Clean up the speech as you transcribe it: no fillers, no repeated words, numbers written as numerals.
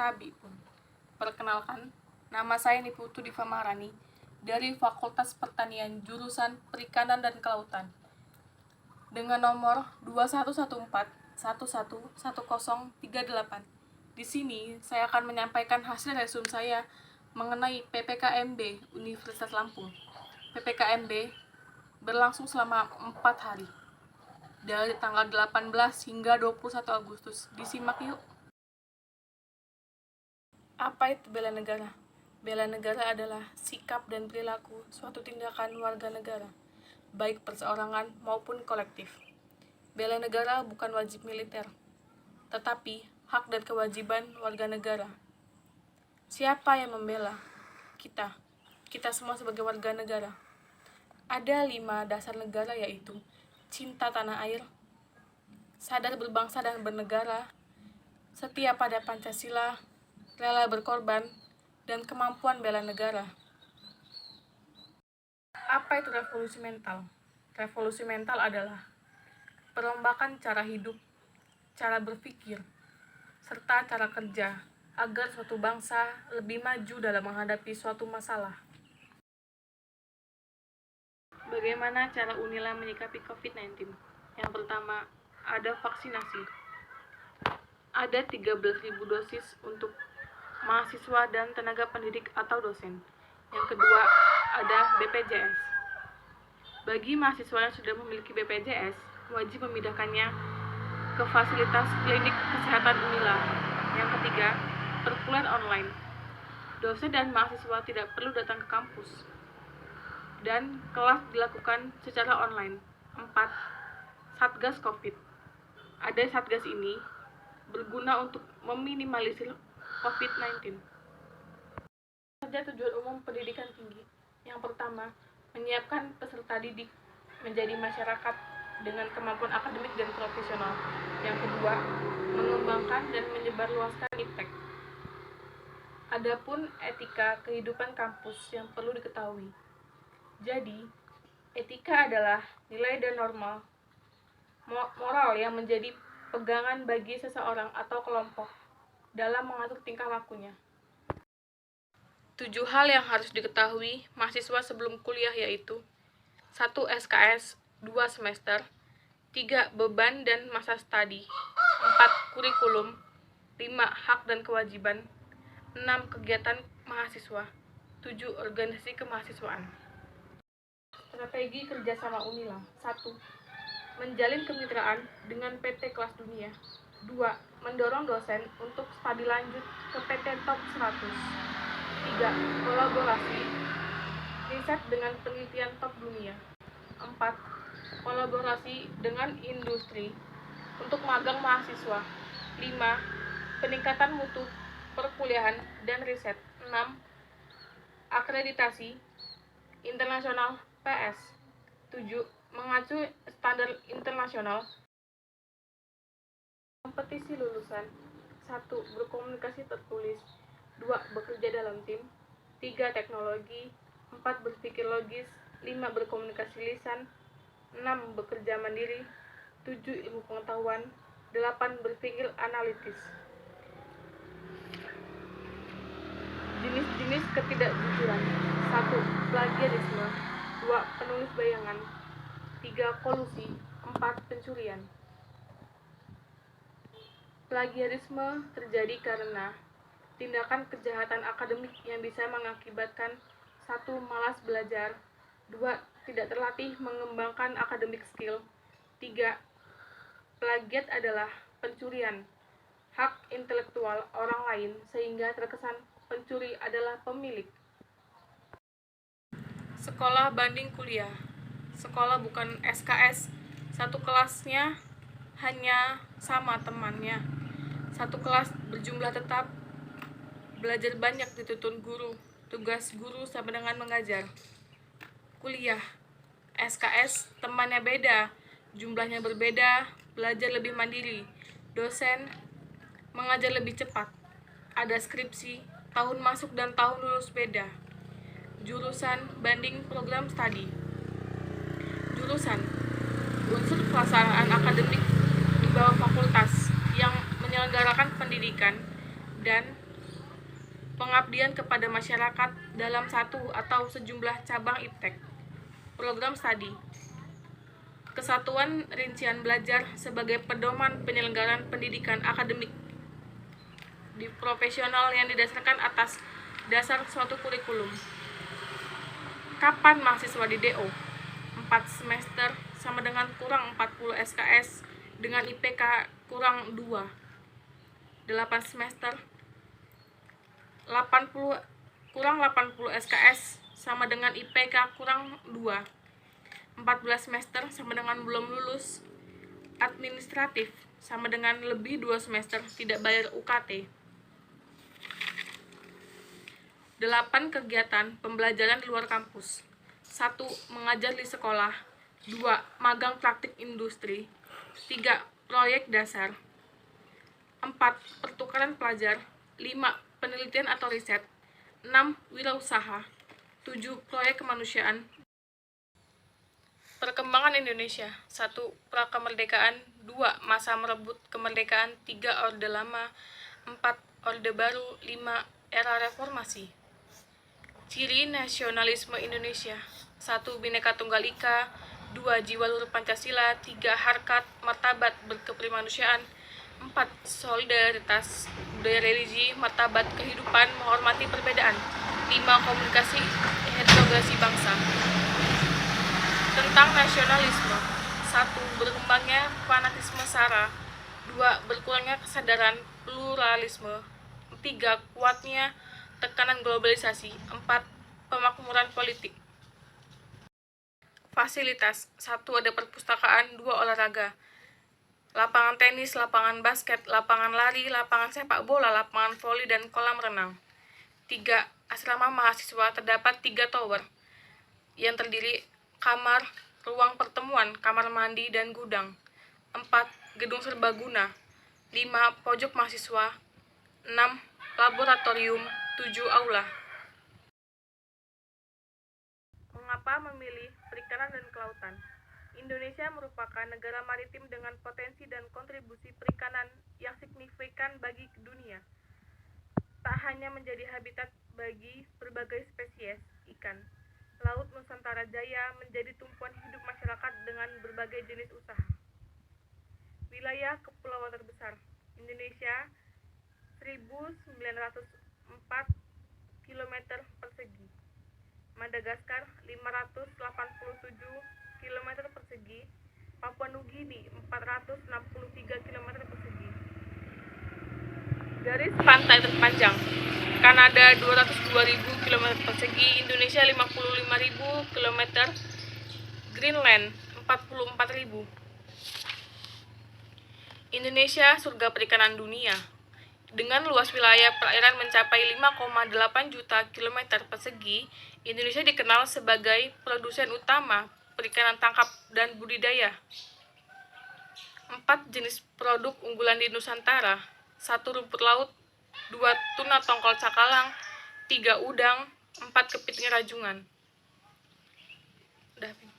Tabi pun. Perkenalkan, nama saya Niputu Diva Maharani dari Fakultas Pertanian jurusan Perikanan dan Kelautan dengan nomor 2114111038. Di sini saya akan menyampaikan hasil resume saya mengenai PPKMB Universitas Lampung. PPKMB berlangsung selama 4 hari dari tanggal 18 hingga 21 Agustus. Disimak yuk. Apa itu bela negara? Bela negara adalah sikap dan perilaku suatu tindakan warga negara, baik perseorangan maupun kolektif. Bela negara bukan wajib militer, tetapi hak dan kewajiban warga negara. Siapa yang membela? Kita semua sebagai warga negara. Ada 5 dasar negara, yaitu cinta tanah air, sadar berbangsa dan bernegara, setia pada Pancasila, rela berkorban, dan kemampuan bela negara. Apa itu revolusi mental? Revolusi mental adalah perombakan cara hidup, cara berpikir, serta cara kerja agar suatu bangsa lebih maju dalam menghadapi suatu masalah. Bagaimana cara UNILA menyikapi COVID-19? Yang pertama, ada vaksinasi. Ada 13.000 dosis untuk mahasiswa dan tenaga pendidik atau dosen. Yang kedua, ada BPJS. Bagi mahasiswa yang sudah memiliki BPJS, wajib memindahkannya ke fasilitas klinik kesehatan UNILA. Yang ketiga, perkuliahan online. Dosen dan mahasiswa tidak perlu datang ke kampus, dan kelas dilakukan secara online. 4. Satgas COVID. Ada Satgas ini berguna untuk meminimalisir COVID-19. Saja tujuan umum pendidikan tinggi. Yang pertama, menyiapkan peserta didik menjadi masyarakat dengan kemampuan akademik dan profesional. Yang kedua, mengembangkan dan menyebarluaskan iptek. Adapun etika kehidupan kampus yang perlu diketahui. Jadi, etika adalah nilai dan norma moral yang menjadi pegangan bagi seseorang atau kelompok dalam mengatur tingkah lakunya. 7 hal yang harus diketahui mahasiswa sebelum kuliah, yaitu 1. SKS 2 semester, 3. Beban dan masa studi, 4. Kurikulum, 5. Hak dan kewajiban, 6. Kegiatan mahasiswa, 7. Organisasi kemahasiswaan. Strategi kerjasama UNILA. 1. Menjalin kemitraan dengan PT kelas dunia. 2. Mendorong dosen untuk studi lanjut ke PT Top 100. 3. Kolaborasi riset dengan penelitian top dunia. 4. Kolaborasi dengan industri untuk magang mahasiswa. 5. Peningkatan mutu perkuliahan dan riset. 6. Akreditasi internasional PS. 7. Mengacu standar internasional. Kompetisi lulusan. 1. Berkomunikasi tertulis. 2. Bekerja dalam tim. 3. Teknologi. 4. Berpikir logis. 5. Berkomunikasi lisan. 6. Bekerja mandiri. 7. Ilmu pengetahuan. 8. Berpikir analitis. Jenis-jenis ketidakjujuran. 1. Plagiarisme. 2. Penulis bayangan. 3. Kolusi. 4. Pencurian. Plagiarisme terjadi karena tindakan kejahatan akademik yang bisa mengakibatkan 1. Malas belajar, 2. Tidak terlatih mengembangkan academic skill, 3. Plagiat adalah pencurian hak intelektual orang lain sehingga terkesan pencuri adalah pemilik. Sekolah banding kuliah. Sekolah bukan SKS, satu kelasnya hanya sama temannya. Satu kelas berjumlah tetap, belajar banyak dituntun guru, tugas guru sama dengan mengajar. Kuliah, SKS temannya beda, jumlahnya berbeda, belajar lebih mandiri, dosen mengajar lebih cepat, ada skripsi, tahun masuk dan tahun lulus beda. Jurusan banding program studi. Jurusan, unsur pelaksanaan akademik di bawah fakultas yang menyelenggarakan pendidikan dan pengabdian kepada masyarakat dalam satu atau sejumlah cabang iptek, program studi, kesatuan rincian belajar sebagai pedoman penyelenggaraan pendidikan akademik di profesional yang didasarkan atas dasar suatu kurikulum. Kapan mahasiswa di DO? 4 semester sama dengan kurang 40 SKS dengan IPK kurang 2. 8 semester 80 kurang 80 SKS sama dengan IPK kurang 2. 14 semester sama dengan belum lulus. Administratif sama dengan lebih 2 semester tidak bayar UKT. 8 kegiatan pembelajaran di luar kampus. 1. Mengajar di sekolah. 2. Magang praktik industri. 3. Proyek dasar. 4. Pertukaran pelajar. 5. Penelitian atau riset. 6. Wirausaha. 7. Proyek kemanusiaan. Perkembangan Indonesia. 1. Prakemerdekaan. 2. Masa merebut kemerdekaan. 3. Orde Lama. 4. Orde Baru. 5. Era Reformasi. Ciri nasionalisme Indonesia. 1. Bhinneka Tunggal Ika. 2. Jiwa luhur Pancasila. 3. Harkat martabat berkemanusiaan. 4. Solidaritas budaya religi, martabat kehidupan, menghormati perbedaan. 5. Komunikasi heterogenasi bangsa. Tentang nasionalisme. 1. Berkembangnya fanatisme SARA. 2. Berkurangnya kesadaran pluralisme. 3. Kuatnya tekanan globalisasi. 4. Pemakmuran politik. Fasilitas. 1. Ada perpustakaan. 2. Olahraga. Lapangan tenis, lapangan basket, lapangan lari, lapangan sepak bola, lapangan voli, dan kolam renang. 3. Asrama mahasiswa. Terdapat 3 tower yang terdiri kamar, ruang pertemuan, kamar mandi, dan gudang. 4. Gedung serbaguna. 5. Pojok mahasiswa. 6. Laboratorium. 7. Aula. Mengapa memilih perikanan dan kelautan? Indonesia merupakan negara maritim dengan potensi dan kontribusi perikanan yang signifikan bagi dunia. Tak hanya menjadi habitat bagi berbagai spesies ikan, Laut Nusantara Jaya menjadi tumpuan hidup masyarakat dengan berbagai jenis usaha. Wilayah kepulauan terbesar Indonesia 1.904 km persegi. Madagaskar 587 km persegi. Papua Nugini 463 km persegi. Garis pantai terpanjang Kanada 202.000 km persegi, Indonesia 55.000 km, Greenland 44.000. Indonesia surga perikanan dunia. Dengan luas wilayah perairan mencapai 5,8 juta kilometer persegi, Indonesia dikenal sebagai produsen utama perikanan tangkap dan budidaya. 4 jenis produk unggulan di Nusantara. 1. Rumput laut. 2. Tuna tongkol cakalang. 3. Udang. 4. Kepiting rajungan. Udah.